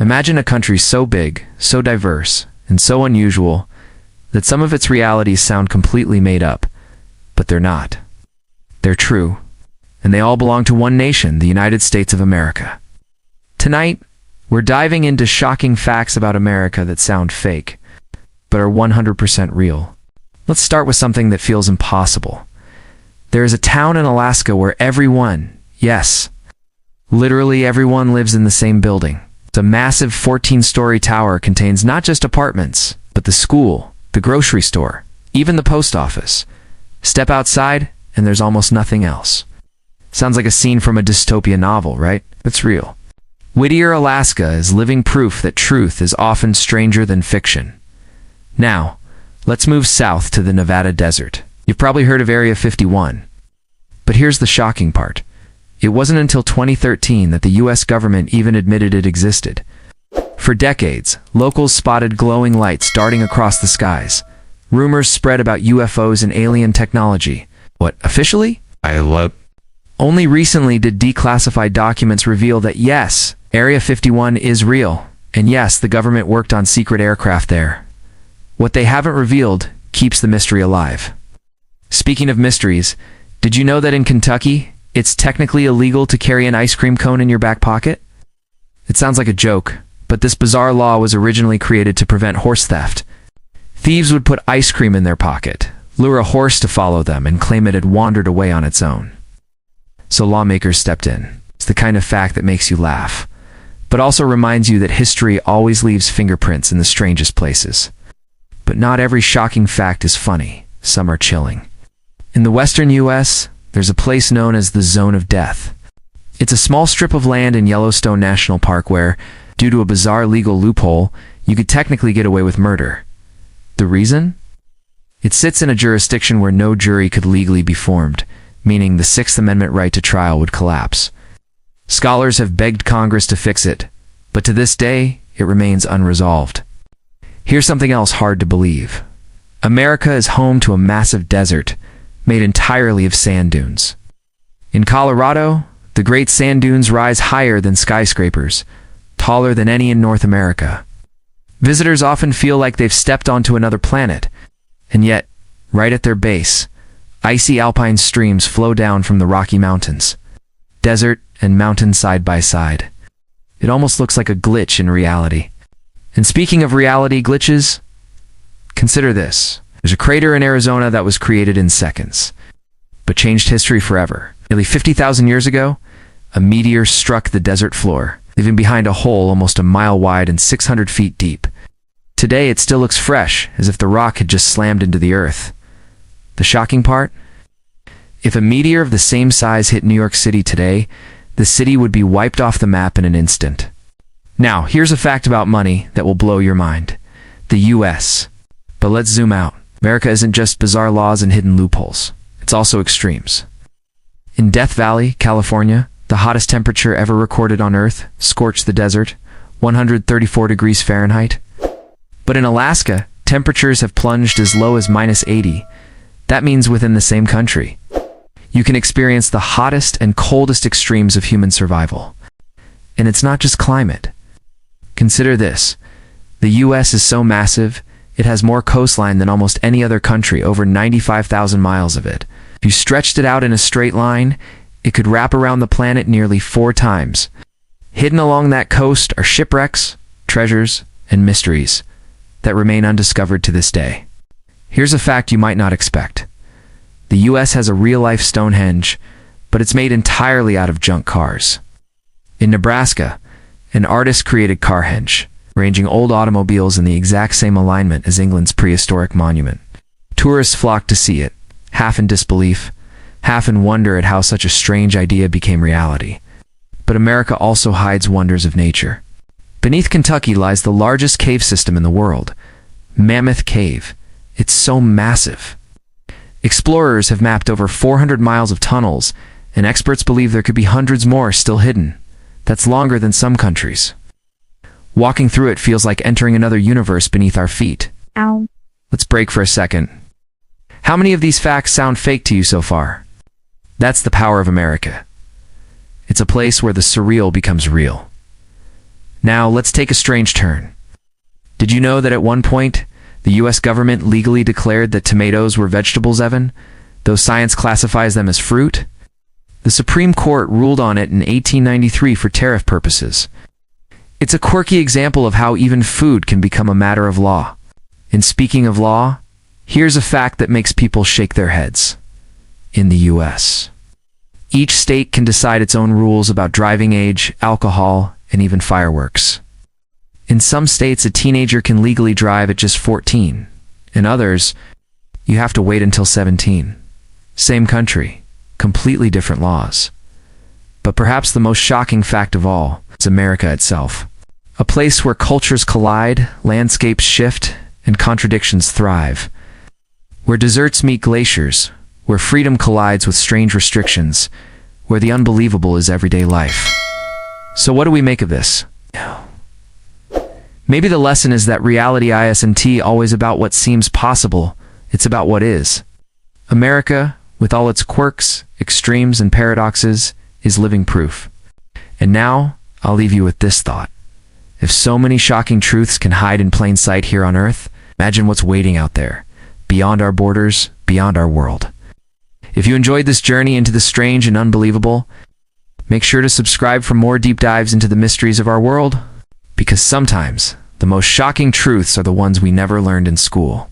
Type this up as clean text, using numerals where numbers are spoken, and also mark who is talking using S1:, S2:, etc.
S1: Imagine a country so big, so diverse, and so unusual that some of its realities sound completely made up, but they're not. They're true, and they all belong to one nation, the United States of America. Tonight, we're diving into shocking facts about America that sound fake, but are 100% real. Let's start with something that feels impossible. There is a town in Alaska where everyone, yes, literally everyone lives in the same building. The massive 14-story tower contains not just apartments, but the school, the grocery store, even the post office. Step outside, and there's almost nothing else. Sounds like a scene from a dystopian novel, right? It's real. Whittier, Alaska is living proof that truth is often stranger than fiction. Now, let's move south to the Nevada desert. You've probably heard of Area 51. But here's the shocking part. It wasn't until 2013 that the US government even admitted it existed. For decades, locals spotted glowing lights darting across the skies. Rumors spread about UFOs and alien technology. What, officially? Only recently did declassified documents reveal that yes, Area 51 is real, and yes, the government worked on secret aircraft there. What they haven't revealed keeps the mystery alive. Speaking of mysteries, did you know that in Kentucky, it's technically illegal to carry an ice cream cone in your back pocket? It sounds like a joke, but this bizarre law was originally created to prevent horse theft. Thieves would put ice cream in their pocket, lure a horse to follow them, and claim it had wandered away on its own. So lawmakers stepped in. It's the kind of fact that makes you laugh, but also reminds you that history always leaves fingerprints in the strangest places. But not every shocking fact is funny. Some are chilling. In the western US, there's a place known as the Zone of Death. It's a small strip of land in Yellowstone National Park where, due to a bizarre legal loophole, you could technically get away with murder. The reason? It sits in a jurisdiction where no jury could legally be formed, meaning the Sixth Amendment right to trial would collapse. Scholars have begged Congress to fix it, but to this day, it remains unresolved. Here's something else hard to believe. America is home to a massive desert, made entirely of sand dunes. In Colorado, the Great Sand Dunes rise higher than skyscrapers, taller than any in North America. Visitors often feel like they've stepped onto another planet, and yet, right at their base, icy alpine streams flow down from the Rocky Mountains. Desert and mountain side by side. It almost looks like a glitch in reality. And speaking of reality glitches, consider this. There's a crater in Arizona that was created in seconds, but changed history forever. Nearly 50,000 years ago, a meteor struck the desert floor, leaving behind a hole almost a mile wide and 600 feet deep. Today, it still looks fresh, as if the rock had just slammed into the earth. The shocking part? If a meteor of the same size hit New York City today, the city would be wiped off the map in an instant. Now, here's a fact about money that will blow your mind. The US. But let's zoom out. America isn't just bizarre laws and hidden loopholes. It's also extremes. In Death Valley, California, the hottest temperature ever recorded on Earth scorched the desert, 134 degrees Fahrenheit. But in Alaska, temperatures have plunged as low as -80. That means within the same country. You can experience the hottest and coldest extremes of human survival. And it's not just climate. Consider this. The US is so massive, it has more coastline than almost any other country, over 95,000 miles of it. If you stretched it out in a straight line, it could wrap around the planet nearly 4 times. Hidden along that coast are shipwrecks, treasures, and mysteries that remain undiscovered to this day. Here's a fact you might not expect. The US has a real-life Stonehenge, but it's made entirely out of junk cars. In Nebraska, an artist created Carhenge, arranging old automobiles in the exact same alignment as England's prehistoric monument. Tourists flock to see it, half in disbelief, half in wonder at how such a strange idea became reality. But America also hides wonders of nature. Beneath Kentucky lies the largest cave system in the world, Mammoth Cave. It's so massive. Explorers have mapped over 400 miles of tunnels, and experts believe there could be hundreds more still hidden. That's longer than some countries. Walking through it feels like entering another universe beneath our feet.
S2: Ow.
S1: Let's break for a second. How many of these facts sound fake to you so far? That's the power of America. It's a place where the surreal becomes real. Now, let's take a strange turn. Did you know that at one point, the US government legally declared that tomatoes were vegetables, Evan, though science classifies them as fruit? The Supreme Court ruled on it in 1893 for tariff purposes. It's a quirky example of how even food can become a matter of law. And speaking of law, here's a fact that makes people shake their heads. In the US, each state can decide its own rules about driving age, alcohol, and even fireworks. In some states, a teenager can legally drive at just 14. In others, you have to wait until 17. Same country, completely different laws. But perhaps the most shocking fact of all is America itself. A place where cultures collide, landscapes shift, and contradictions thrive. Where deserts meet glaciers, where freedom collides with strange restrictions, where the unbelievable is everyday life. So what do we make of this? Maybe the lesson is that reality isn't always about what seems possible, it's about what is. America, with all its quirks, extremes, and paradoxes, is living proof. And now, I'll leave you with this thought. If so many shocking truths can hide in plain sight here on Earth, imagine what's waiting out there, beyond our borders, beyond our world. If you enjoyed this journey into the strange and unbelievable, make sure to subscribe for more deep dives into the mysteries of our world, because sometimes the most shocking truths are the ones we never learned in school.